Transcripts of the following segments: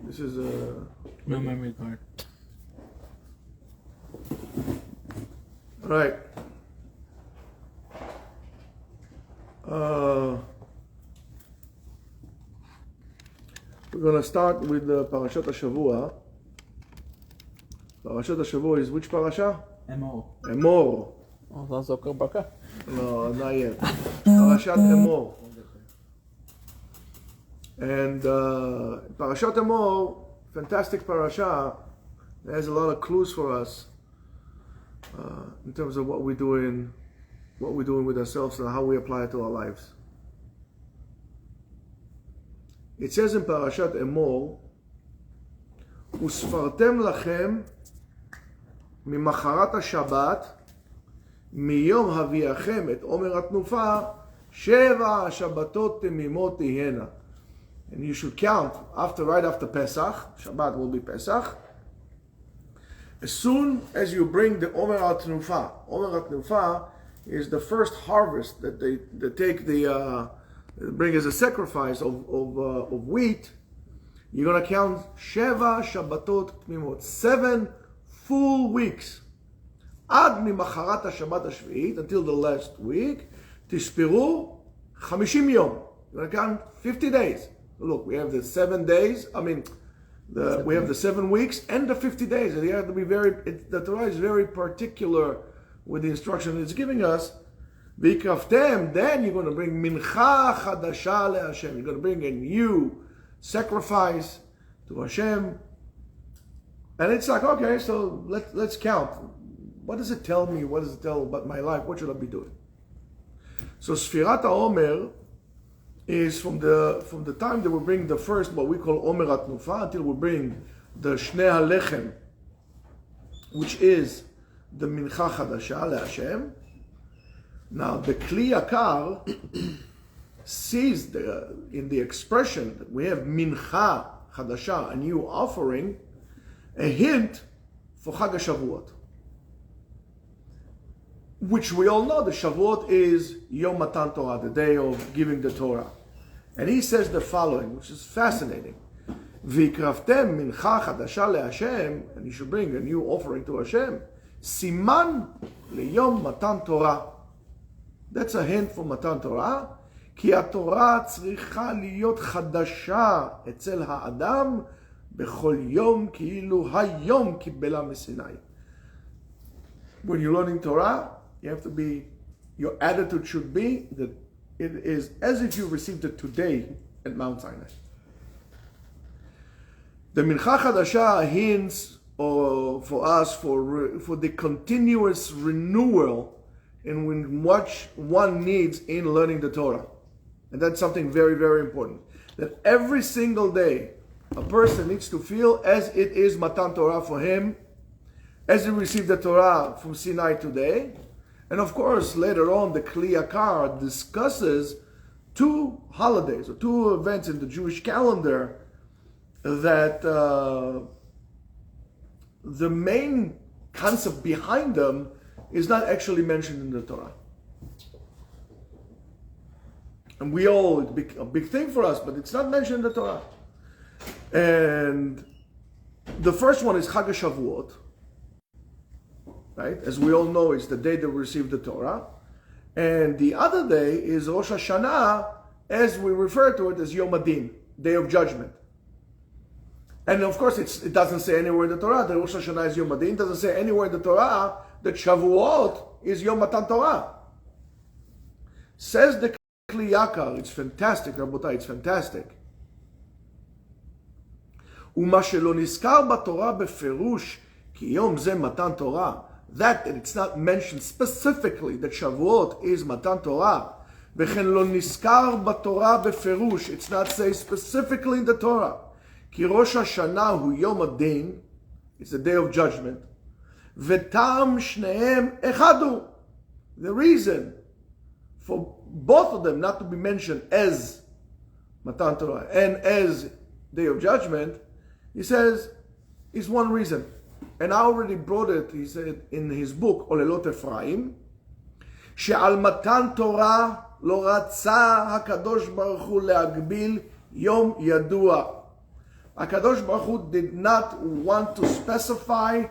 This is no memory card. Right. We're going to start with the Parashat Hashavua. Parashat Hashavua is which parasha? Emor. Emor. Oh, sounds so good, Baka. No, not yet. Parashat Emor. And Parashat Emor, fantastic parasha. It has a lot of clues for us in terms of what we're doing with ourselves and how we apply it to our lives. It says in Parashat Emor, וספרתם לכם ממחרת השבת מיום הביאכם את עומר התנופה 7 שבתות תמימות תהיינה. And you should count right after Pesach. Shabbat will be Pesach. As soon as you bring the Omer HaTnufa, Omer HaTnufa is the first harvest that they take bring as a sacrifice of wheat. You're going to count Sheva Shabbatot Tmimot, 7 full weeks. Ad mimacharat HaShabbat HaShvi'it, until the last week. Tishpiru 50 yom. You're going to count 50 days. Look, we have the 7 days. We have the 7 weeks and the 50 days. And you have to be the Torah is very particular with the instruction it's giving us. V'ikaftem, then you're going to bring mincha chadasha leHashem. You're going to bring a new sacrifice to Hashem. And it's like, okay, so let's count. What does it tell me? What does it tell about my life? What should I be doing? So Sfirat HaOmer is from the time that we bring the first, what we call Omer HaTnufa, until we bring the Shnei HaLechem, which is the Mincha Chadasha leHashem. Now, the Kli Yakar sees in the expression that we have Mincha Chadasha, a new offering, a hint for Chag HaShavuot, which we all know the Shavuot is Yom Matan Torah, the day of giving the Torah. And he says the following, which is fascinating. V'ikravtem mincha chadasha leHashem, and you should bring a new offering to Hashem. Siman liyom Matan Torah. That's a hint for Matan Torah. כי התורה צריכה להיות חדשה אצל האדם בכל יום כאילו היום קיבלה מסיני. When you're learning Torah, your attitude should be that it is as if you received it today at Mount Sinai. The Mincha Chadasha hints for us for the continuous renewal in what one needs in learning the Torah. And that's something very, very important. That every single day, a person needs to feel as it is Matan Torah for him, as he received the Torah from Sinai today. And of course, later on, the Kli Yakar discusses 2 holidays, or 2 events in the Jewish calendar that the main concept behind them is not actually mentioned in the Torah. And it's a big thing for us, but it's not mentioned in the Torah. And the first one is Chag HaShavuot. Right? As we all know, it's the day that we received the Torah. And the other day is Rosh Hashanah, as we refer to it as Yom Adin, Day of Judgment. And of course, it doesn't say anywhere in the Torah that Rosh Hashanah is Yom Adin. It doesn't say anywhere in the Torah that Shavuot is Yom Matan Torah. Says the Kli Yakar, it's fantastic, Rabotai, it's fantastic. ומה שלא נזכר בתורה בפירוש כי יום זה מתן תורה, that it's not mentioned specifically that Shavuot is Matan Torah, וכן לא נזכר בתורה בפירוש, it's not say specifically in the Torah, כי ראש השנה הוא יום הדין, it's the day of judgment, וטעם שניהם אחד הוא. The reason for both of them not to be mentioned as Matan Torah and as day of judgment, he says, is one reason. And I already brought it, he said, in his book, Olelot Ephraim, שעל מתן תורה לא רצה הקדוש ברוך הוא להגביל יום ידוע. HaKadosh Baruch Hu did not want to specify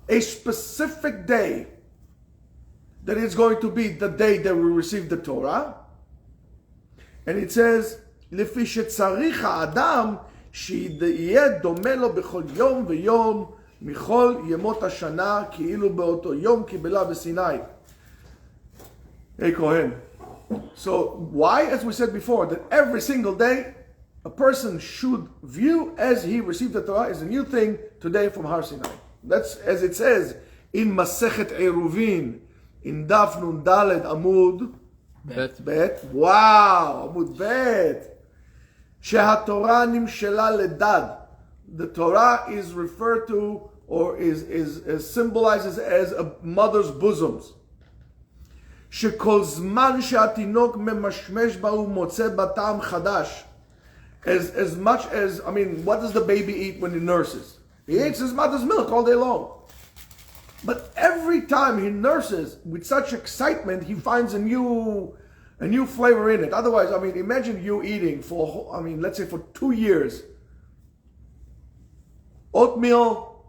a specific day that it's going to be the day that we receive the Torah. And it says, לפי שצריך האדם שיהיה דומה לו בכל יום ויום מכל ימות השנה כאילו באותו יום קיבלה בסיני. Hey Kohen. So why, as we said before, that every single day a person should view as he received the Torah as a new thing today from Har Sinai. That's as it says in Masechet Eruvin, in Daf Nun Daled Amud Bet. Wow, Amud Bet. שהתורה נמשלה לדד. The Torah is referred to or is symbolizes as a mother's bosoms. שכל זמן שהתינוק ממשמש בה ומוצא בה טעם חדש. As much as, I mean, what does the baby eat when he nurses? He eats his mother's milk all day long. But every time he nurses with such excitement, he finds a new flavor in it. Otherwise, I mean, imagine you eating for, I mean, let's say for 2 years, oatmeal,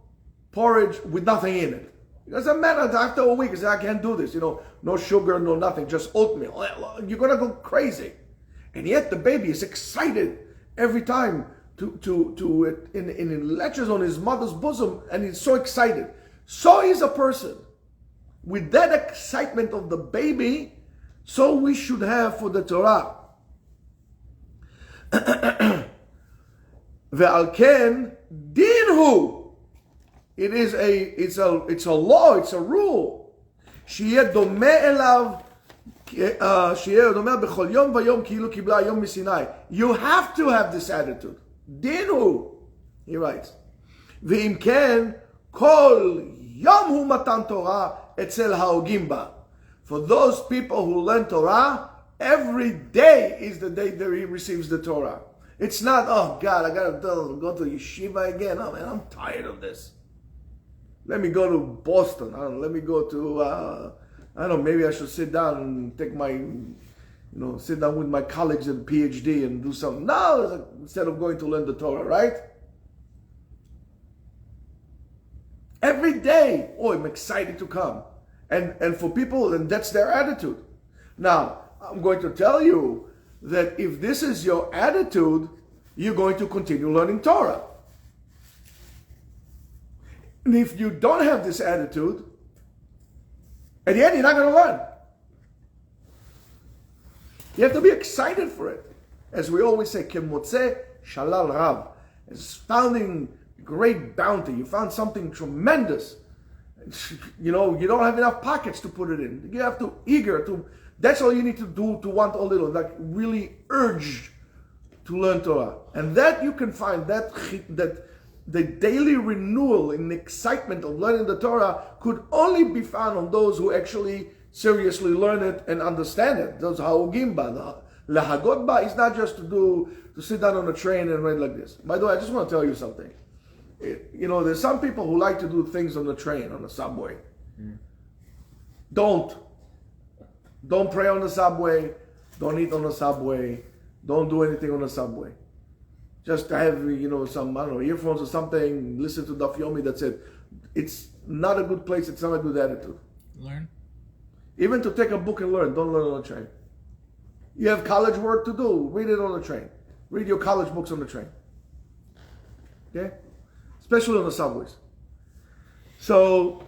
porridge with nothing in it. It doesn't matter, after a week, you say, I can't do this, no sugar, no nothing, just oatmeal. You're gonna go crazy. And yet the baby is excited every time it latches on his mother's bosom, and he's so excited. So is a person. With that excitement of the baby, so we should have for the Torah. Ve'al ken din hu. It's a law, it's a rule. שיהיה דומה אליו, שיהיה דומה בכל יום ויום כאילו קיבלה היום מסיני. You have to have this attitude. din hu. He writes. ואם כן, כל יום הוא מתן תורה אצל ההוגים בה. For those people who learn Torah, every day is the day that he receives the Torah. It's not, oh God, I gotta go to yeshiva again. Oh man, I'm tired of this. Let me go to Boston. I don't know, let me go to, I don't know, maybe I should sit down and take my, sit down with my colleagues and PhD and do something. No, instead of going to learn the Torah, right? Every day, oh, I'm excited to come. And for people, and that's their attitude. Now, I'm going to tell you that if this is your attitude, you're going to continue learning Torah. And if you don't have this attitude, at the end, you're not going to learn. You have to be excited for it. As we always say, Kemotze Shalal Rav. It's founding great bounty. You found something tremendous. You don't have enough pockets to put it in. You have to that's all you need to do to want a little, like really urge to learn Torah. And that you can find, that the daily renewal in the excitement of learning the Torah could only be found on those who actually seriously learn it and understand it. Those ha'ogim ba. Lahagot ba is not just to sit down on a train and read like this. By the way, I just want to tell you something. There's some people who like to do things on the train, on the subway. Don't pray on the subway. Don't eat on the subway. Don't do anything on the subway. Just have, some, I don't know, earphones or something, listen to Daf Yomi, that's it. It's not a good place, it's not a good attitude. Learn. Even to take a book and learn, don't learn on the train. You have college work to do, read it on the train. Read your college books on the train. Okay? Especially on the subways. So,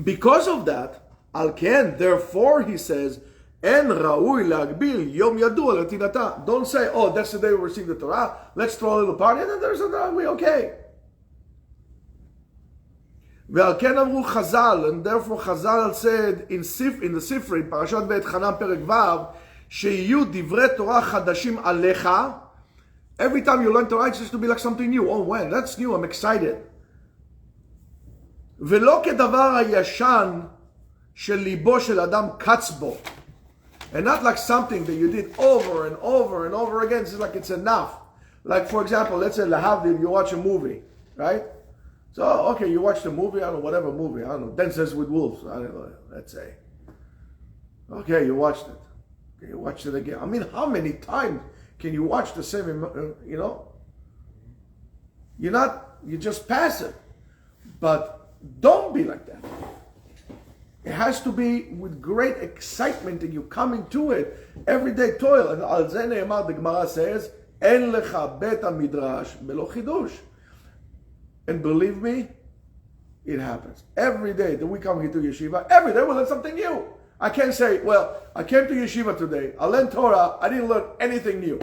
because of that, Al Ken, therefore, he says, En Ra'ui La'agbil Yom Yadu Al Tinata. Don't say, oh, that's the day we receive the Torah. Let's throw a little party, and then there's another way, okay. Ve'al Ken Amru Chazal, and therefore Chazal said in the Sifri, Parashat Ve'et Chanan Perek Vav, Sheyu Divrei Torah Chadashim Alecha. Every time you learn Torah, it's just to be like something new. Oh, when? That's new. I'm excited. ולא כדבר הישן של ליבו של אדם קץ בו. And not like something that you did over and over and over again. It's like it's enough. Like, for example, let's say Lahavdil, you watch a movie, right? So, okay, you watch the movie, I don't know, whatever movie, I don't know, Dances with Wolves, I don't know, let's say. Okay, you watched it. Okay, you watched it again. I mean, how many times can you watch the same, you just pass it. But don't be like that. It has to be with great excitement and you coming to it. Everyday toil. And al ze ne'emar, the Gemara says, En lecha bet midrash belo chidush. And believe me, it happens. Every day that we come here to yeshiva, every day we learn something new. I can't say, well, I came to yeshiva today, I learned Torah, I didn't learn anything new.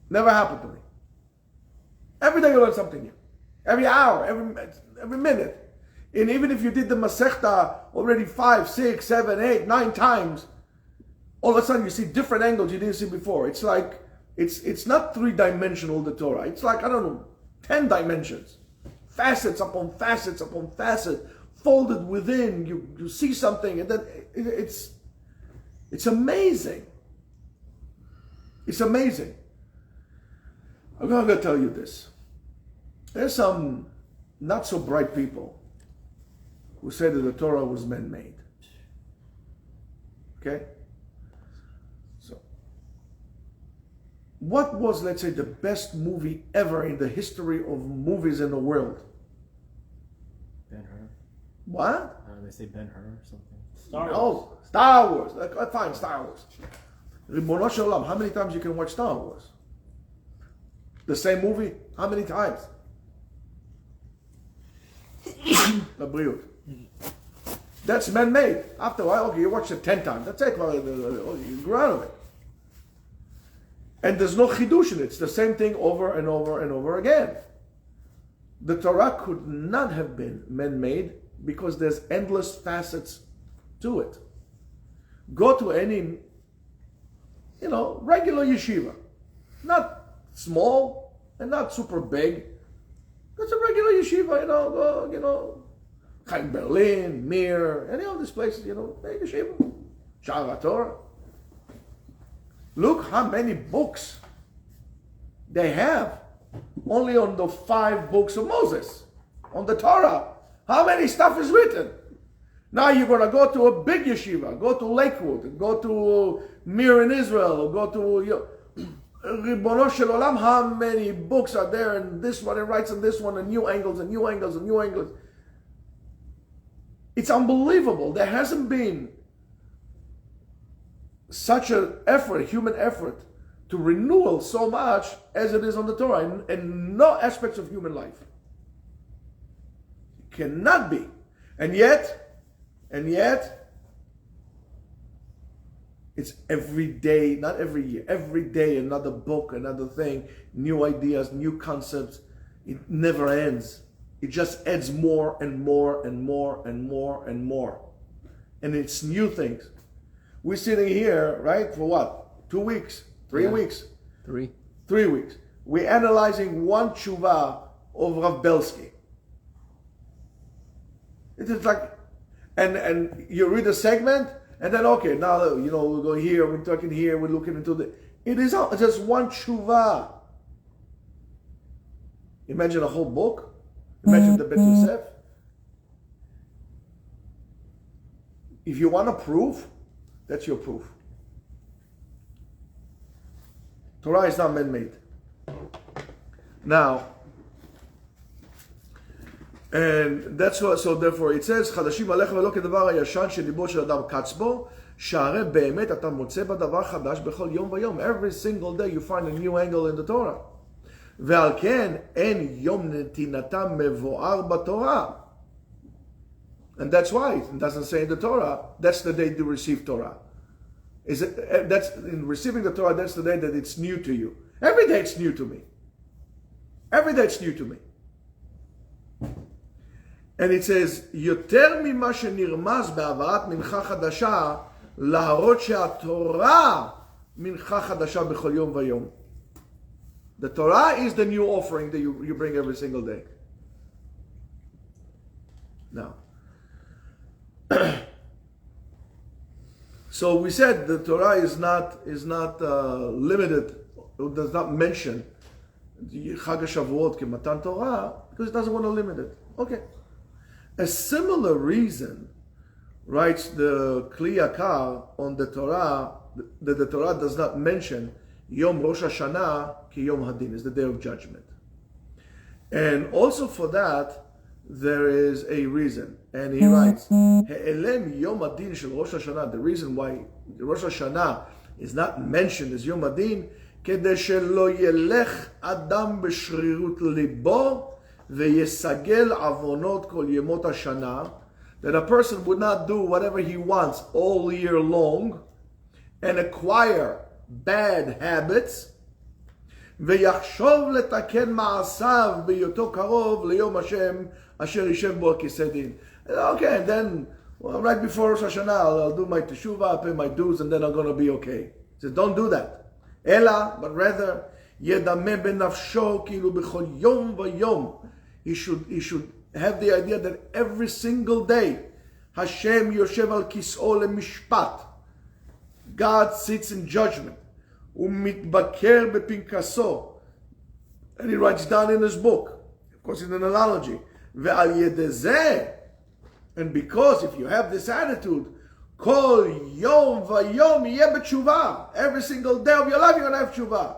Never happened to me. Every day you learn something new. Every hour, every minute. And even if you did the Masechta already 5, 6, 7, 8, 9 times, all of a sudden you see different angles you didn't see before. It's like, it's not 3-dimensional, the Torah. It's like, I don't know, 10 dimensions. Facets upon facets upon facets, folded within. You see something, and then it's amazing. It's amazing. I'm going to tell you this. There's some not so bright people who say that the Torah was man-made. Okay? So, what was, let's say, the best movie ever in the history of movies in the world? Ben-Hur. What? They say Ben-Hur or something. No, Star Wars. Fine, Star Wars. Ribono shel Olam, how many times you can watch Star Wars? The same movie? How many times? Labriut. That's man-made. After a while, okay, you watch it 10 times. That's it. You grew out of it. And there's no chidush in it. It's the same thing over and over and over again. The Torah could not have been man-made because there's endless facets to it. Go to any, regular yeshiva. Not small and not super big. It's a regular yeshiva, Chaim Berlin, Mir, any of these places, big yeshiva. Sha'ar Torah. Look how many books they have only on the 5 books of Moses, on the Torah. How many stuff is written? Now you're going to go to a big yeshiva, go to Lakewood, go to Mir in Israel, go to Ribono shel Olam, how many books are there, and this one, and writes on this one, and new angles, and new angles, and new angles. It's unbelievable. There hasn't been such an effort, human effort, to renewal so much as it is on the Torah, and no aspects of human life. It cannot be. And yet, it's every day, not every year, every day another book, another thing, new ideas, new concepts. It never ends. It just adds more and more and more and more and more. And it's new things. We're sitting here, right, for what? 2 weeks? 3 weeks? 3. 3 weeks. We're analyzing one tshuva of Rav Belsky. It is like, and you read a segment, and then, okay, now, we're going here, we're talking here, we're looking into the... It is just one tshuva. Imagine a whole book. Imagine the Bet Yosef. If you want a proof, that's your proof. Torah is not man-made. Now, and that's what, so therefore it says, חדשים עליך ולא כדבר הישן שליבו של אדם קץ בו, שהרי באמת אתה מוצא בדבר חדש בכל יום ויום. Every single day you find a new angle in the Torah. ועל כן אין יום נתינתם מבואר בתורה. And that's why it doesn't say in the Torah, that's the day to receive Torah. That's in receiving the Torah, that's the day that it's new to you. Every day it's new to me. Every day it's new to me. And it says, יותר ממה שנרמז בהבאת מנחה חדשה, להראות שהתורה מנחה חדשה בכל יום ויום. The Torah is the new offering that you bring every single day. Now, so we said the Torah is not limited, it does not mention Chag HaShavuot k'matan Torah because it doesn't want to limit it. Okay. A similar reason, writes the Kli Yakar on the Torah, that the Torah does not mention Yom Rosh Hashanah ki Yom Hadin, is the day of judgment. And also for that, there is a reason. And he writes, He'elem Yom Hadin shel Rosh Hashanah, the reason why Rosh Hashanah is not mentioned as Yom Hadin, כדי שלא ילך אדם בשרירות ליבו ויסגל עוונות כל ימות השנה, that a person would not do whatever he wants all year long and acquire bad habits, ויחשוב לתקן מעשיו בהיותו קרוב ליום השם אשר יישב בו הכיסא דין. Okay, and then right before Rosh Hashanah I'll do my teshuvah, I'll pay my dues, and then I'm going to be okay. He says, don't do that. אלא, but rather, ידמה בנפשו כאילו בכל יום ויום. He should have the idea that every single day, Hashem יושב על כיסאו למשפט. God sits in judgment. הוא מתבקר בפנקסו. And he writes down in his book. Of course, in an analogy. ועל ידי זה, and because if you have this attitude, כל יום ויום יהיה בתשובה. Every single day of your life you're going to have tshuva.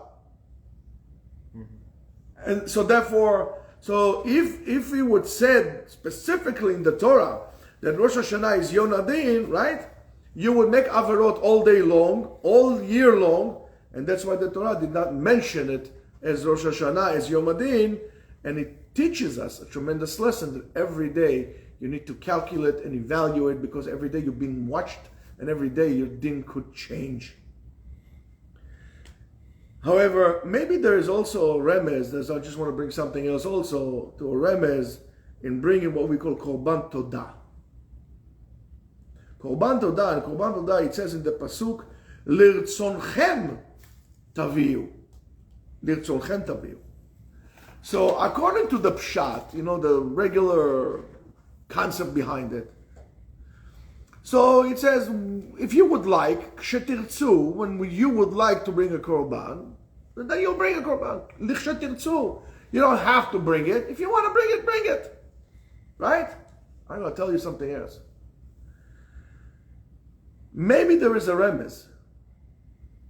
And so therefore, if we would said specifically in the Torah that Rosh Hashanah is Yom Hadin, right? You would make averot all day long, all year long, and that's why the Torah did not mention it as Rosh Hashanah, as Yom Hadin, and it teaches us a tremendous lesson that every day you need to calculate and evaluate, because every day you're being watched and every day your din could change. However, maybe there is also a remez, I just want to bring something else also to a remez in bringing what we call Korban Todah. Korban Todah, and Korban Todah, it says in the Pasuk, Lirtzonchem taviu. Lirtzonchem taviu. So according to the Pshat, the regular concept behind it. So it says, if you would like, kshetirtzu, when you would like to bring a korban, then you'll bring a korban. Likshetirtzu. You don't have to bring it. If you want to bring it, bring it. Right? I'm going to tell you something else. Maybe there is a remez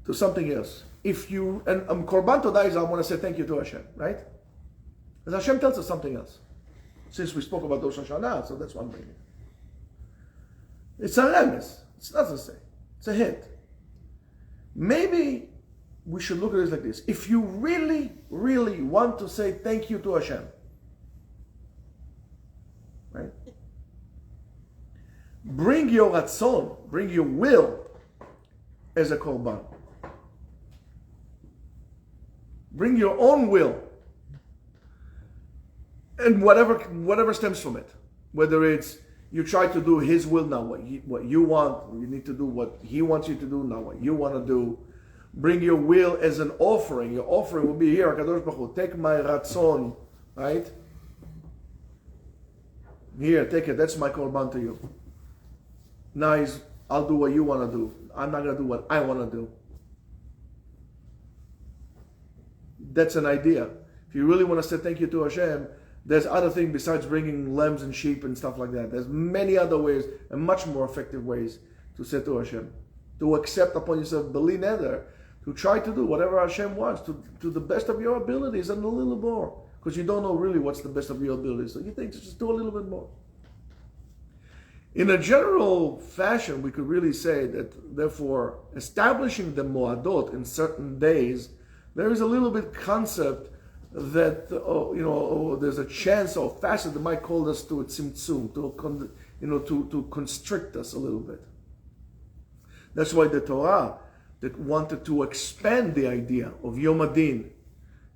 to something else. If you, and korban todah is, I want to say thank you to Hashem, right? As Hashem tells us something else. Since we spoke about Rosh Hashanah, so that's what I'm bringing. It's a remez. It's not to say. It's a hint. Maybe we should look at it like this. If you really, really want to say thank you to Hashem, right? Bring your ratzon, bring your will as a korban. Bring your own will. And whatever stems from it, whether it's you try to do His will, now what you want, you need to do what He wants you to do, now what you want to do. Bring your will as an offering. Your offering will be here, HaKadosh Baruch Hu, take my ratzon, right? Here, take it, that's my korban to you. Now I'll do what you want to do. I'm not going to do what I want to do. That's an idea. If you really want to say thank you to Hashem, there's other things besides bringing lambs and sheep and stuff like that. There's many other ways and much more effective ways to say to Hashem. To accept upon yourself, beli neder, to try to do whatever Hashem wants to the best of your abilities and a little more. Because you don't know really what's the best of your abilities. So you think just do a little bit more. In a general fashion, we could really say that, therefore, establishing the moadot in certain days, there is a little bit concept that there's a chance or facet that might call us to a tzimtzum, to constrict us a little bit. That's why the Torah that wanted to expand the idea of Yom Hadin,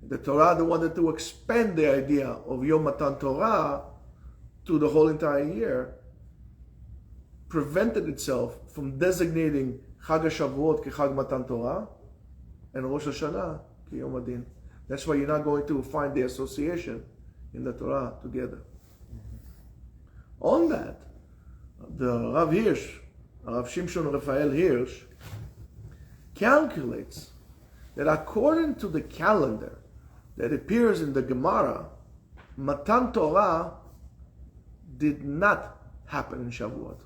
the Torah that wanted to expand the idea of Yom Matan Torah to the whole entire year, prevented itself from designating Chag HaShavuot ki Chag Matan Torah and Rosh Hashanah ki Yom Hadin. That's why you're not going to find the association in the Torah together. On that, the Rav Hirsch, Rav Shimshon Raphael Hirsch, calculates that according to the calendar that appears in the Gemara, Matan Torah did not happen in Shavuot,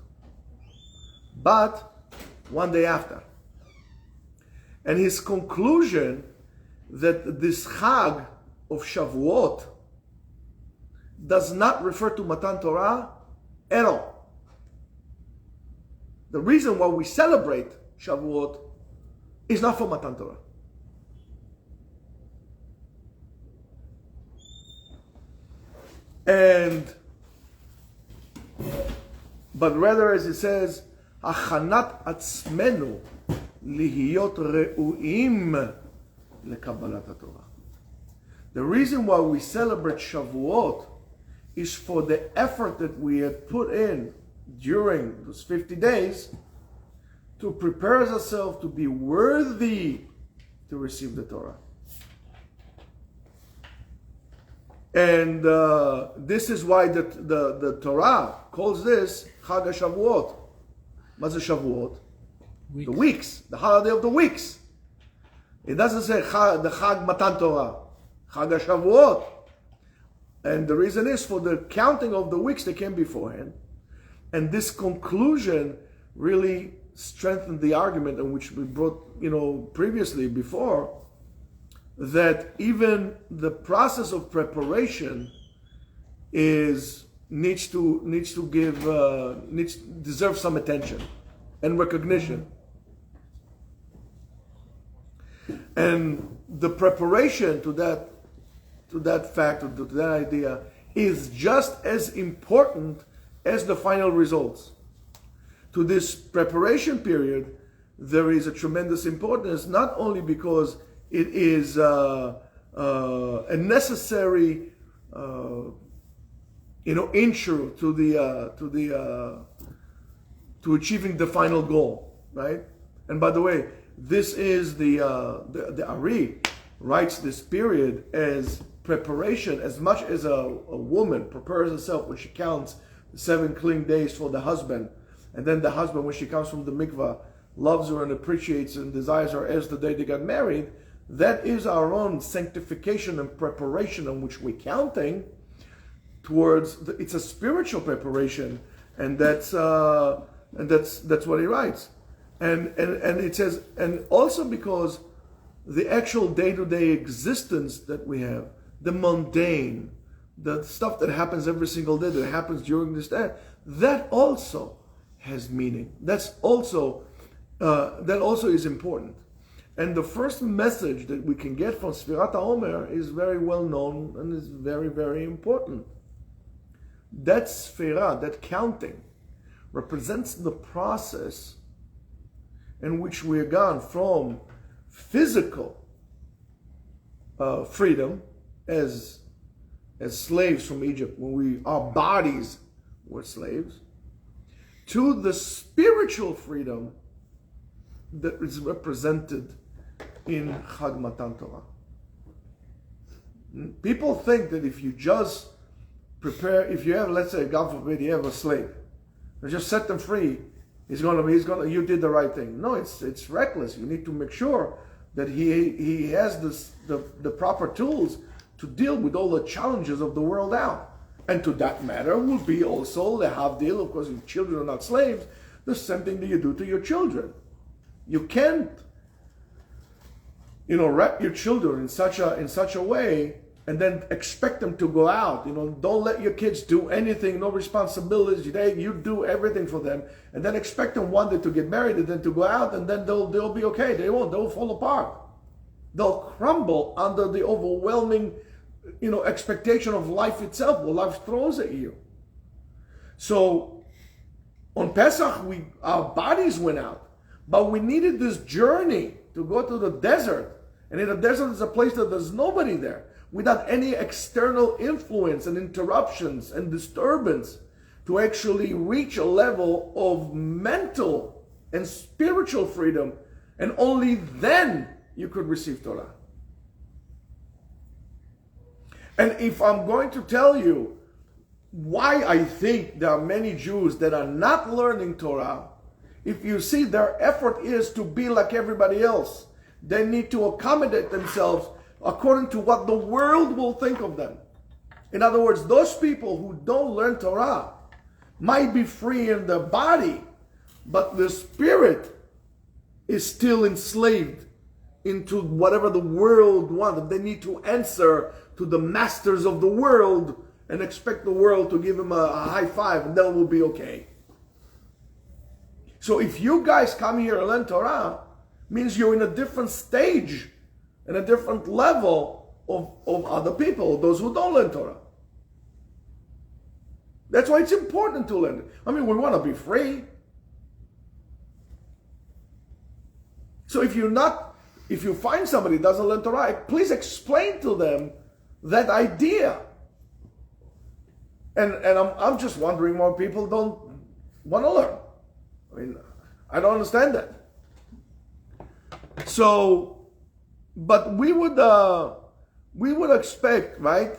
but one day after. And his conclusion that this Chag of Shavuot does not refer to Matan Torah at all. The reason why we celebrate Shavuot is not for Matan Torah. But rather, as it says, Achanat atzmenu lihiyot re'uim lekabbalat haTorah. The reason why we celebrate Shavuot is for the effort that we had put in during those 50 days to prepare ourselves to be worthy to receive the Torah. And this is why the Torah calls this Chag HaShavuot. What's the Shavuot? Weeks. The weeks, the holiday of the weeks. It doesn't say the Chag Matan Torah, Chag HaShavuot. And the reason is for the counting of the weeks that came beforehand. And this conclusion really strengthened the argument in which we brought, previously before, that even the process of preparation deserves some attention and recognition. And the preparation to that fact, to that idea, is just as important as the final results. To this preparation period, there is a tremendous importance, not only because it is a necessary, intro to achieving the final goal, right? And by the way, this is the Ari writes this period as preparation, as much as a woman prepares herself when she counts the 7 clean days for the husband, and then the husband, when she comes from the mikvah, loves her and appreciates and desires her as the day they got married. That is our own sanctification and preparation on which we're counting towards. It's a spiritual preparation, and that's what he writes, and it says, and also because the actual day-to-day existence that we have, the mundane, the stuff that happens every single day, that happens during this day, that also has meaning. That also is important. And the first message that we can get from Sfirat HaOmer is very well known and is very, very important. That Sfirah, that counting, represents the process in which we are gone from physical freedom as slaves from Egypt, when our bodies were slaves, to the spiritual freedom that is represented in Chag Matan Torah. People think that if you just prepare, if you have, let's say, God forbid, you have a slave, and just set them free, you did the right thing. No, it's reckless. You need to make sure that he has the proper tools to deal with all the challenges of the world out. And to that matter will be also the havdil, of course, if children are not slaves, the same thing that you do to your children. You can't, wrap your children in such a way and then expect them to go out. Don't let your kids do anything, no responsibilities. You do everything for them, and then expect them one day to get married and then to go out, and then they'll be okay. They won't. They'll fall apart. They'll crumble under the overwhelming, expectation of life itself, what life throws at you. So on Pesach, our bodies went out, but we needed this journey to go to the desert. And in the desert is a place that there's nobody there, without any external influence and interruptions and disturbance, to actually reach a level of mental and spiritual freedom, and only then you could receive Torah. And if I'm going to tell you why I think there are many Jews that are not learning Torah, if you see their effort is to be like everybody else, they need to accommodate themselves according to what the world will think of them. In other words, those people who don't learn Torah might be free in their body, but the spirit is still enslaved into whatever the world wants. They need to answer to the masters of the world and expect the world to give them a high five and then it will be okay. So if you guys come here and learn Torah, means you're in a different stage and a different level of other people, those who don't learn Torah. That's why it's important to learn it. I mean, we want to be free. So if you find somebody who doesn't learn Torah, please explain to them that idea. And I'm just wondering why people don't want to learn. I mean, I don't understand that. So, but we would expect, right,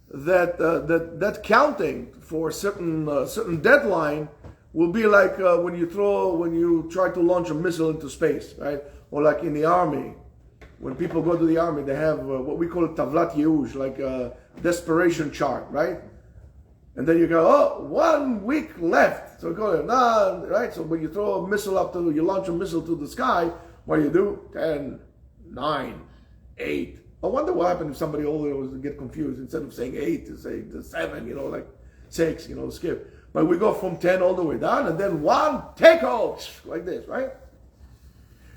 that counting for a certain deadline will be like when you try to launch a missile into space, right? Or like in the army, when people go to the army, they have what we call tavlat yeush, like a desperation chart, right? And then you go, 1 week left. So go there, right? So when you throw a missile you launch a missile to the sky, what do? 10, 9, 8. I wonder what happened if somebody older was to get confused. Instead of saying 8, to say 7, like 6, skip. But we go from 10 all the way down, and then 1, take off, like this, right?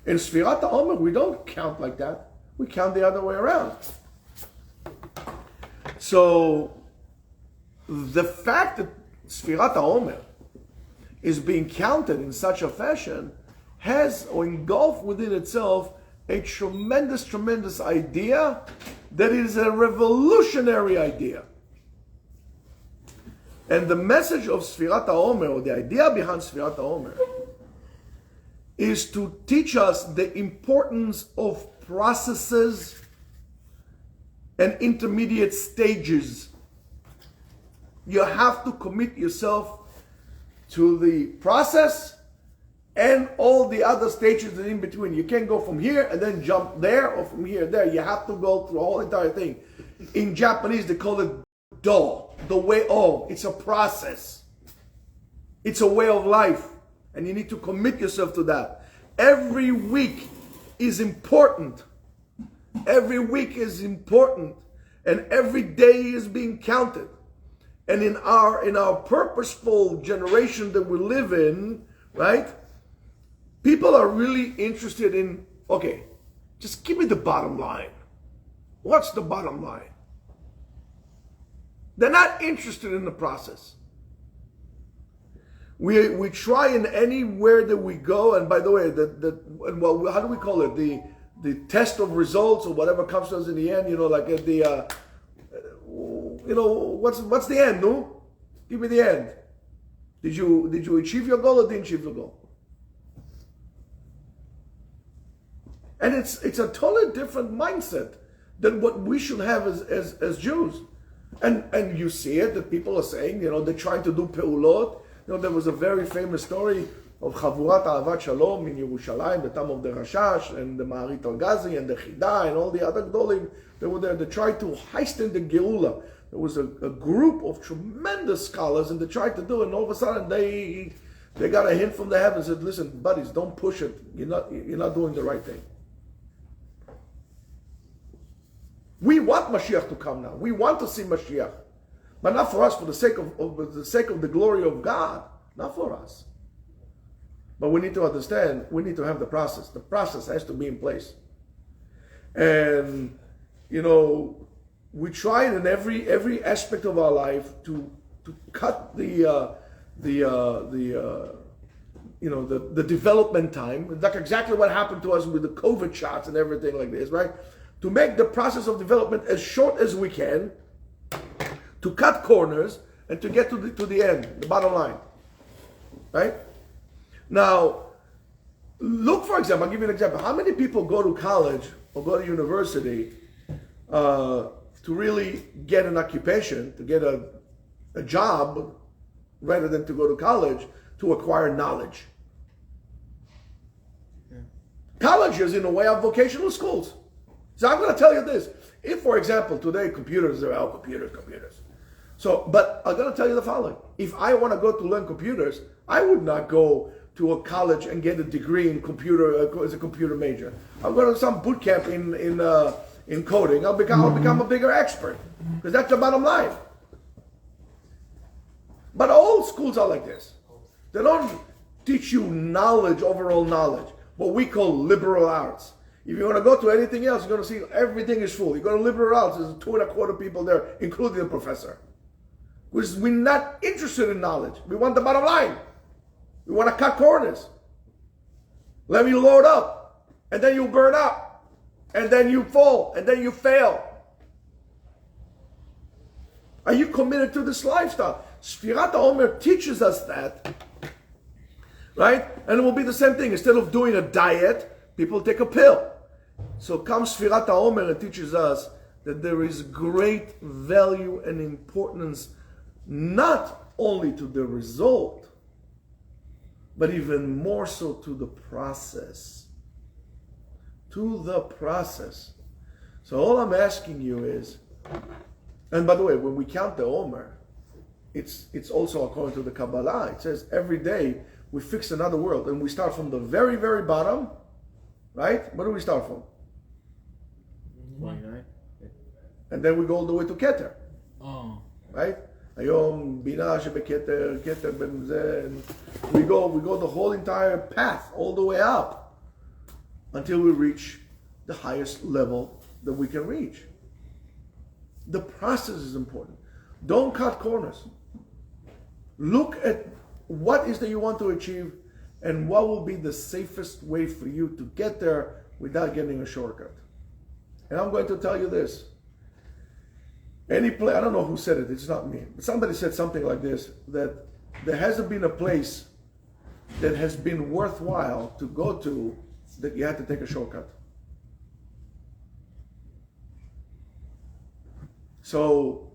In Sfirat HaOmer, we don't count like that. We count the other way around. So, the fact that Sfirat HaOmer is being counted in such a fashion has or engulfed within itself a tremendous idea that is a revolutionary idea. And the message of Sfirat HaOmer, or the idea behind Sfirat HaOmer, is to teach us the importance of processes and intermediate stages. You have to commit yourself to the process and all the other stages in between. You can't go from here and then jump there, or from here there. You have to go through the whole entire thing. In Japanese, they call it do, the way of. It's a process. It's a way of life. And you need to commit yourself to that. Every week is important. Every week is important. And every day is being counted. And in our purposeful generation that we live in, right? People are really interested in, okay, just give me the bottom line. What's the bottom line? They're not interested in the process. We try in anywhere that we go, and by the way, how do we call it? The test of results or whatever comes to us in the end, like at the, what's the end, no? Give me the end. Did you achieve your goal or didn't achieve your goal? And it's a totally different mindset than what we should have as Jews. And you see it, that people are saying, they're trying to do peulot. There was a very famous story of Chavurat Ahavat Shalom in Yerushalayim, the time of the Rashash, and the Ma'arit Al-Ghazi, and the Chida, and all the other Gdolim. They were there. They tried to hasten the Geula. There was a group of tremendous scholars, and they tried to do it, and all of a sudden they got a hint from the heavens and said, listen, buddies, don't push it. You're not doing the right thing. We want Mashiach to come now. We want to see Mashiach. But not for us, for the sake of the glory of God. Not for us. But we need to understand, we need to have the process. The process has to be in place. And, we try in every aspect of our life to cut the development time. It's like exactly what happened to us with the COVID shots and everything like this, right? To make the process of development as short as we can, to cut corners, and to get to the end, the bottom line. Right? Now, look, for example, I'll give you an example. How many people go to college or go to university to really get an occupation, to get a job, rather than to go to college to acquire knowledge? Yeah. Colleges, in a way, are vocational schools. So I'm going to tell you this. If, for example, today computers are computers. So, but I'm going to tell you the following. If I want to go to learn computers, I would not go to a college and get a degree in computer as a computer major. I'll go to some boot camp in coding. I'll become a bigger expert, because that's the bottom line. But all schools are like this. They don't teach you knowledge, overall knowledge, what we call liberal arts. If you want to go to anything else, you're going to see everything is full. You go to liberal arts, there's 2.25 people there, including the professor. Because we're not interested in knowledge. We want the bottom line. We want to cut corners. Let me load up, and then you burn up, and then you fall, and then you fail. Are you committed to this lifestyle? Sfirat HaOmer teaches us that, right? And it will be the same thing. Instead of doing a diet, people take a pill. So comes Sfirat HaOmer and teaches us that there is great value and importance not only to the result, but even more so to the process. To the process. So all I'm asking you is, and by the way, when we count the Omer, it's also according to the Kabbalah. It says every day we fix another world, and we start from the very, very bottom, right? Where do we start from? 29. And then we go all the way to Keter. Oh. Right? Ayom, Bina, Shebeketer, Keter, Bemze, and we go the whole entire path, all the way up, until we reach the highest level that we can reach. The process is important. Don't cut corners. Look at what is that you want to achieve and what will be the safest way for you to get there without getting a shortcut. And I'm going to tell you this. I don't know who said it, it's not me, but somebody said something like this, that there hasn't been a place that has been worthwhile to go to that you had to take a shortcut. So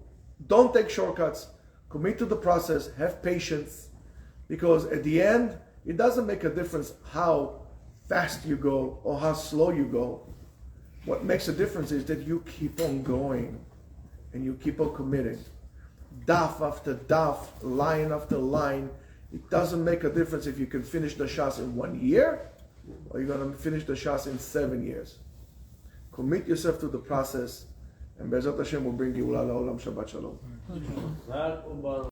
don't take shortcuts, commit to the process, have patience, because at the end, it doesn't make a difference how fast you go or how slow you go. What makes a difference is that you keep on going and you keep on committing. Daf after daf, line after line. It doesn't make a difference if you can finish the Shas in 1 year or you're going to finish the Shas in 7 years. Commit yourself to the process, and Be'ezrat Hashem will bring you Ula La'olam. Shabbat Shalom.